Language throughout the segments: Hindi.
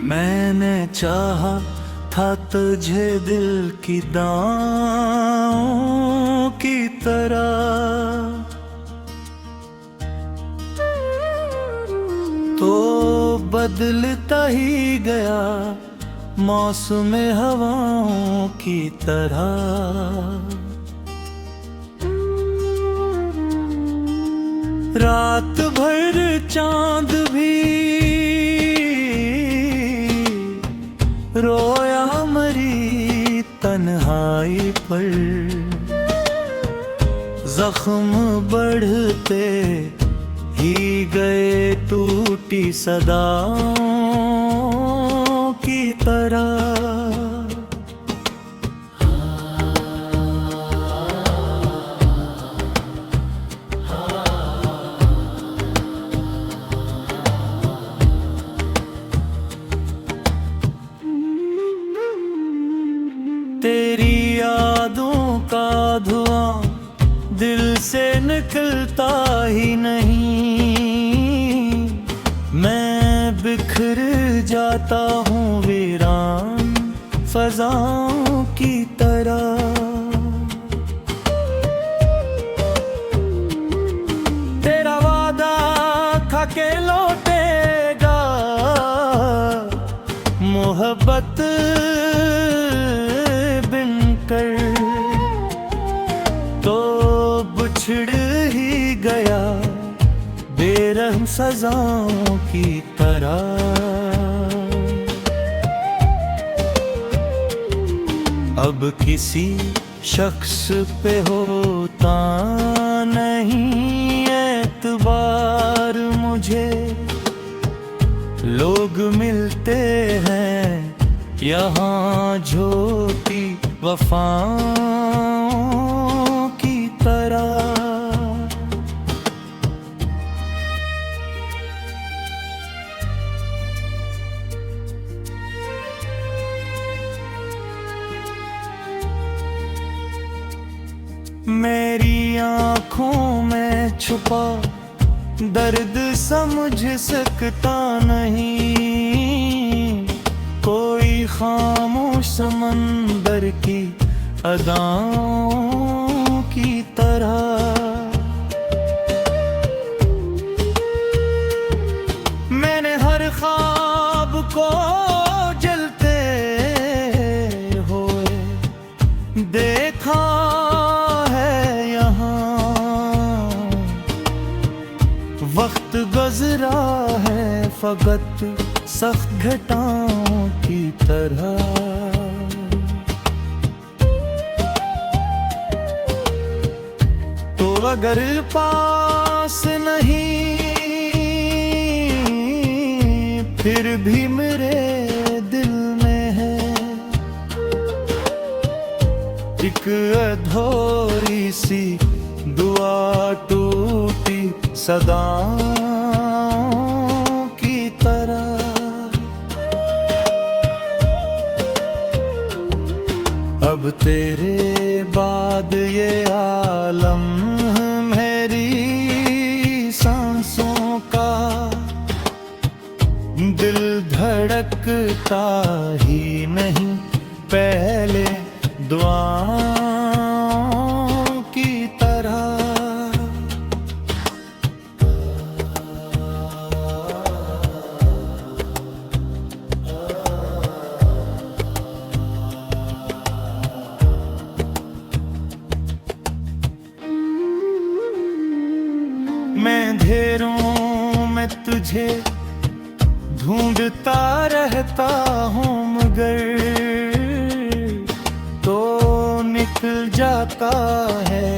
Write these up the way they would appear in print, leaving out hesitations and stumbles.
मैंने चाहा था तुझे दिल की दाओं की तरह, तो बदलता ही गया मौसम हवाओं की तरह। रात भर चांद भी रोया मरी तन्हाई पर, जख्म बढ़ते ही गए टूटी सदाओं की तरह। तेरी यादों का धुआं दिल से निकलता ही नहीं, मैं बिखर जाता हूँ वीरान फजाओं की तरह। तेरा वादा खा के लौटेगा मोहब्बत तो बिछड़ ही गया बेरहम सजाओं की तरह। अब किसी शख्स पे होता नहीं एतबार मुझे, लोग मिलते हैं यहाँ झोटी वफाओं की तरह। मेरी आँखों में छुपा दर्द समझ सकता नहीं, कोई खामोश समंदर की अदाओं की तरह। मैंने हर ख्वाब को जलते हुए देखा है यहाँ, वक्त गुजरा है फकत सख्त घटाओं की तरह। तो अगर पास नहीं फिर भी मेरे दिल में है एक अधूरी सी दुआ टूटी सदाओं की तरह। अब तेरे बाद ये आलम मेरी सांसों का, दिल धड़कता ही नहीं पहले दुआओं की तरह। मैं अंधेरों में तुझे ढूंढता रहता हूँ मगर तो निकल जाता है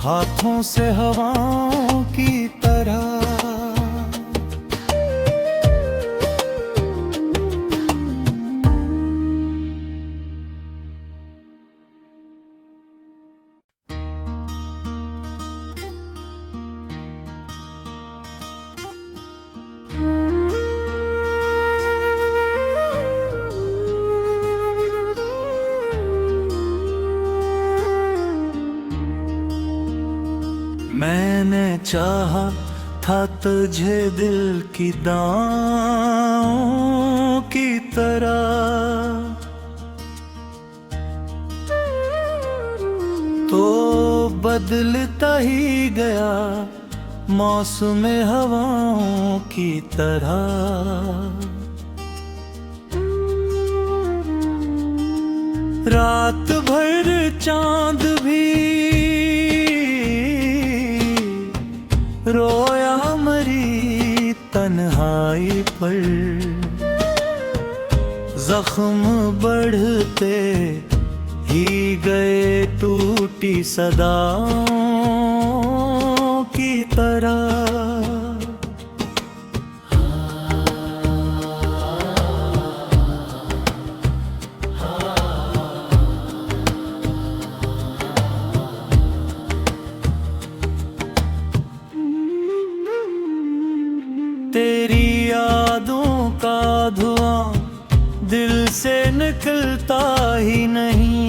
हाथों से हवाओं की तरह। मैंने चाहा था तुझे दिल की दाओं की तरह। तो बदलता ही गया मौसम हवाओं की तरह। रात भर चांद भी रोया मरी तन्हाई पर। जख्म बढ़ते ही गए टूटी सदाओं की तरह। तेरी यादों का धुआं दिल से निकलता ही नहीं।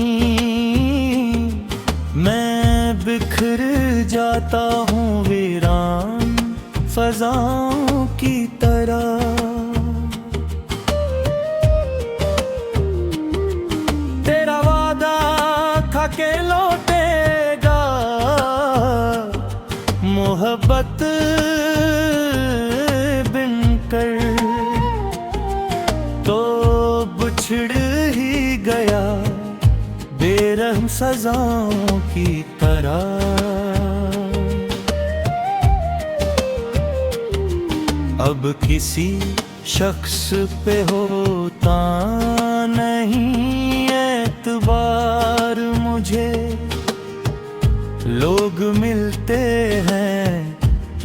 मैं बिखर जाता हूँ वीरान फजाओं की तरह। तेरा वादा था के लौटेगा मोहब्बत तो बिछड़ ही गया बेरहम सजाओं की तरह। अब किसी शख्स पे होता नहीं एतबार मुझे। लोग मिलते हैं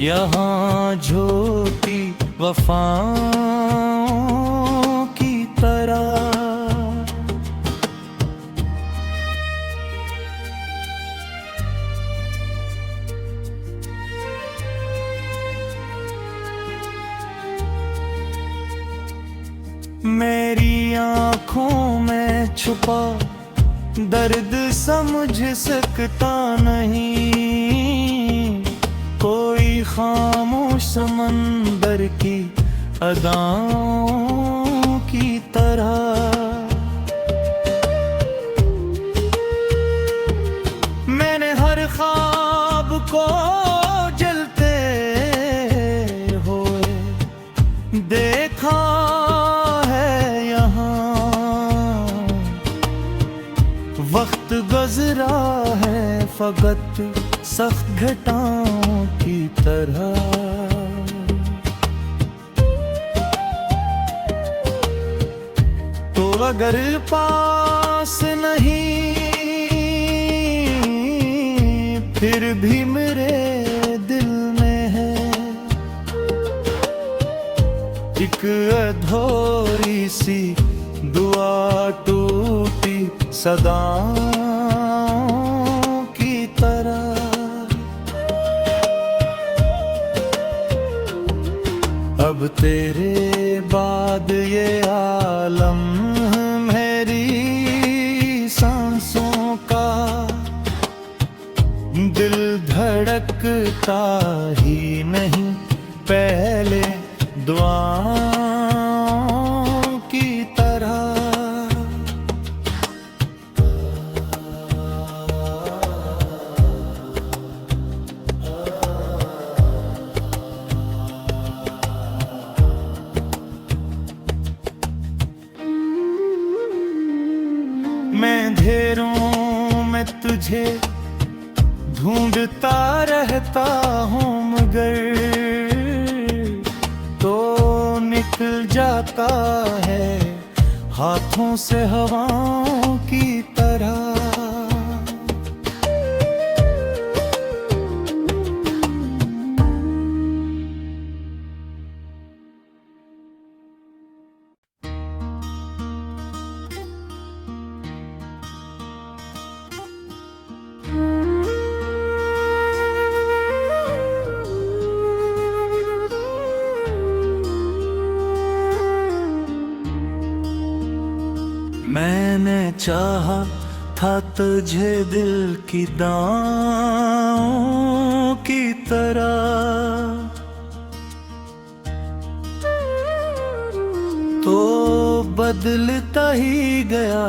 यहाँ झोटी वफाओं की तरह। मेरी आँखों में छुपा दर्द समझ सकता नहीं। कोई खामोश समंदर की अदाओं की तरह। मैंने हर ख्वाब को जलते हुए देखा है यहाँ। वक्त गुजरा है फकत सख्त घटाओं की तरह। तो अगर पास नहीं फिर भी मेरे दिल में है एक अधूरी सी दुआ टूटी सदाओं की तरह। अब तेरे बाद ये आलम मेरी सांसों का दिल धड़कता ही नहीं पहले दुआओं की तरह। मैं अंधेरों में तुझे ढूंढता रहता हूँ मगर तो निकल जाता है हाथों से हवाओं की तरह। मैंने चाहा था तुझे दिल की दाओं की तरह। तो बदलता ही गया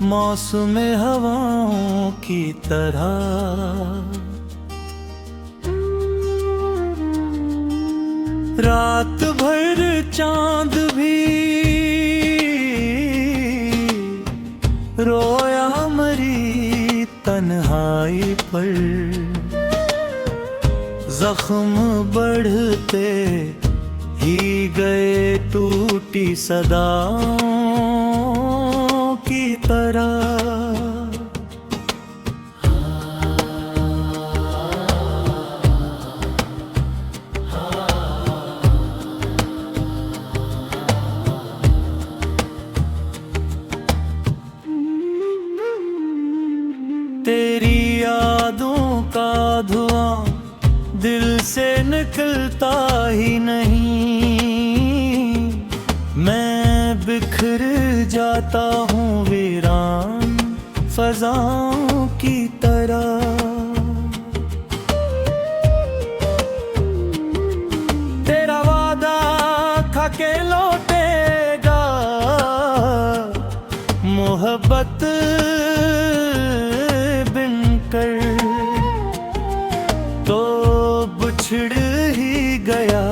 मौसम हवाओं की तरह। रात भर चांद भी रोया मरी तन्हाई पर, जख्म बढ़ते ही गए टूटी सदाओं की तरह। तेरी यादों का धुआं दिल से निकलता ही नहीं, मैं बिखर जाता हूँ वीरान फजाओं की तरह। तेरा वादा था के लौटेगा मोहब्बत तो बिछड़ ही गया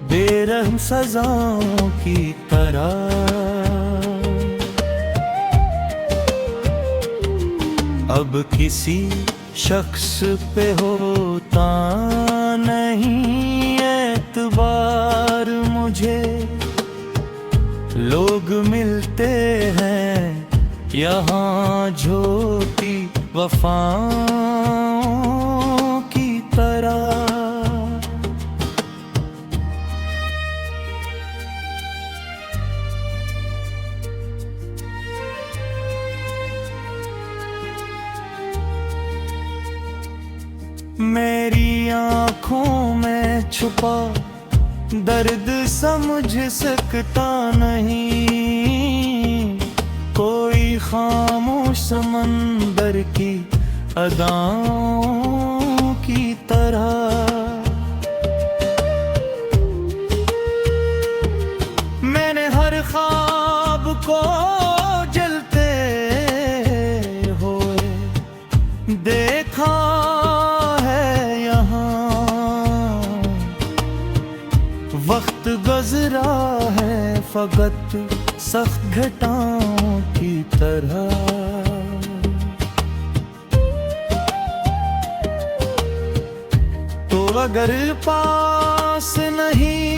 बेरहम सजाओं की तरह। अब किसी शख्स पे होता नहीं एतबार मुझे, लोग मिलते हैं यहाँ झूठी वफाओं की तरह। मेरी आँखों में छुपा दर्द समझ सकता नहीं, कोई खामोश समंदर की अदाओं की तरह। मैंने हर ख्वाब को जलते हुए देखा है यहाँ, वक्त गुजरा है फकत सख्त घटाओं की तरह। तो अगर पास नहीं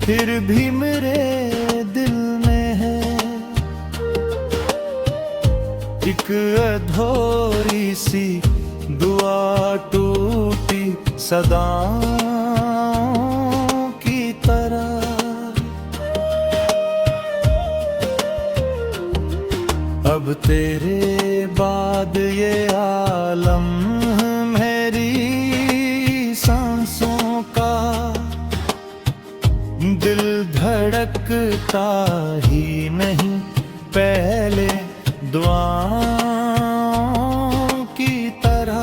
फिर भी मेरे दिल में है एक अधूरी सी दुआ टूटी सदाओं की तरह। अब तेरे बाद ये आलम मेरी सांसों का, दिल धड़कता ही नहीं पहले दुआओं की तरह।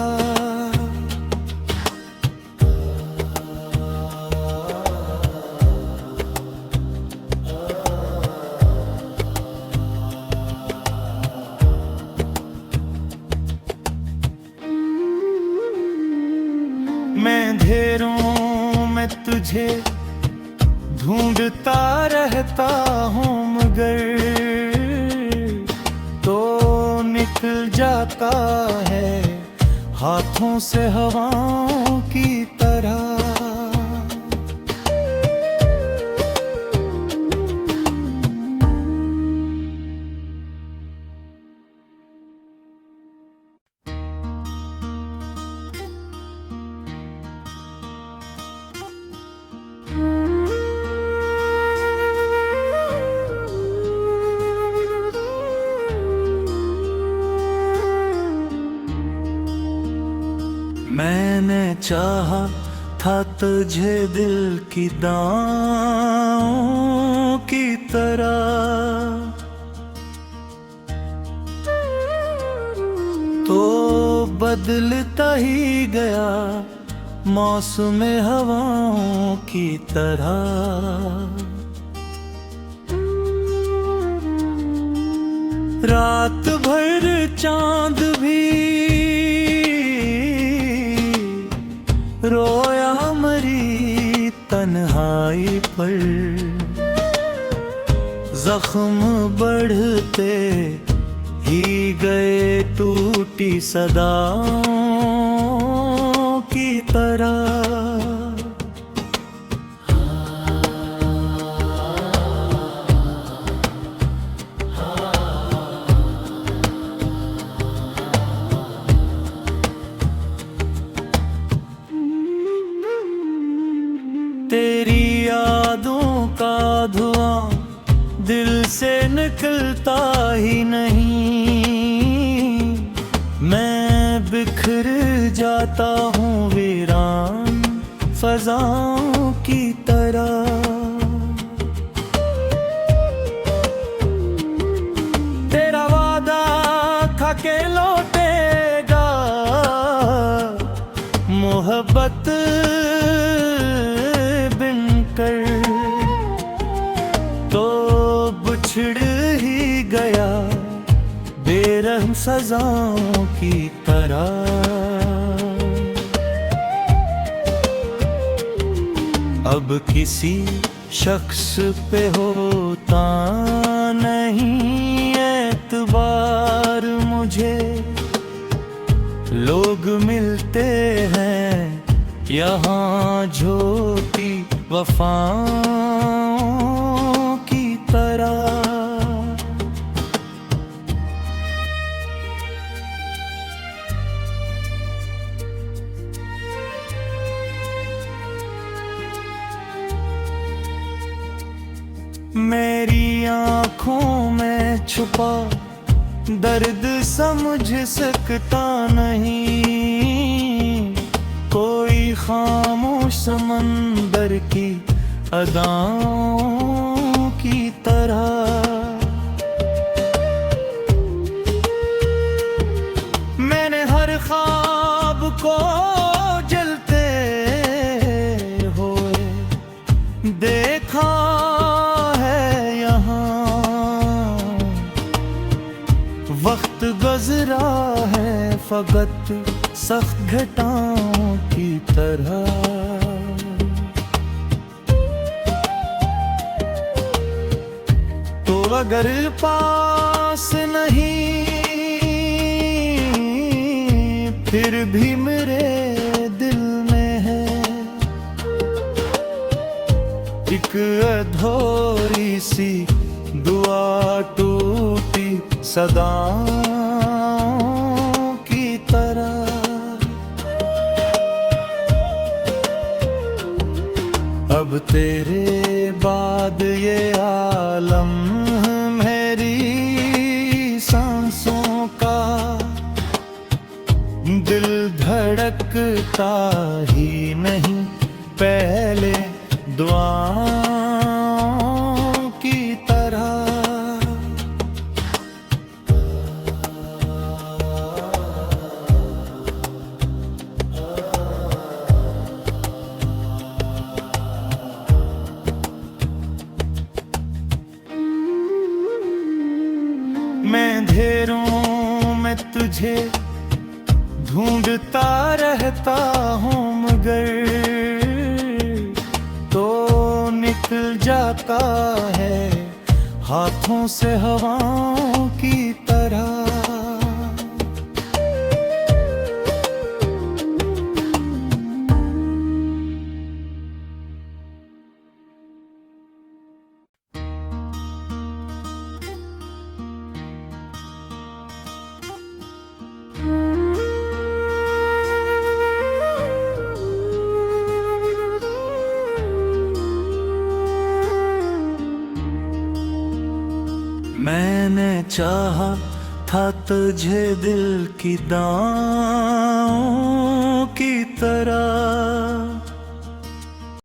मैं अंधेरों में तुझे ढूंढता रहता हूँ मगर तो निकल जाता है हाथों से हवाओं की तरह। मैंने चाहा था तुझे दिल की दाओं की तरह, तो बदलता ही गया मौसम हवाओं की तरह। रात भर चांद भी रोया मरी तन्हाई पर। जख्म बढ़ते ही गए टूटी सदाओं की तरह। तेरी यादों का धुआं दिल से निकलता ही नहीं। मैं बिखर जाता हूँ वीरान फजाओं की तरह। तेरा वादा खा के लौटेगा मोहब्बत तो बिछड़ ही गया बेरहम सजाओं की तरह। अब किसी शख्स पे होता नहीं एतबार मुझे। लोग मिलते हैं यहाँ झोटी वफाओं की तरह। मेरी आँखों में छुपा दर्द समझ सकता नहीं। कोई खामोश समंदर की अदाओं की तरह। मैंने हर ख्वाब को जलते हुए देखा है यहाँ। वक्त गुजरा है फकत सख्त घटाओं की तरह। तो अगर पास नहीं फिर भी मेरे दिल में है एक अधूरी सी दुआ टूटी सदाओं की तरह। अब तेरे बाद ये आलम मेरी सांसों का दिल धड़कता ही नहीं पहले दुआओं की तरह। मैं अंधेरों में तुझे ढूंढता रहता हूँ मगर तो निकल जाता है हाथों से हवाओं की तरह। मैंने चाहा था तुझे दिल की दाओं की तरह।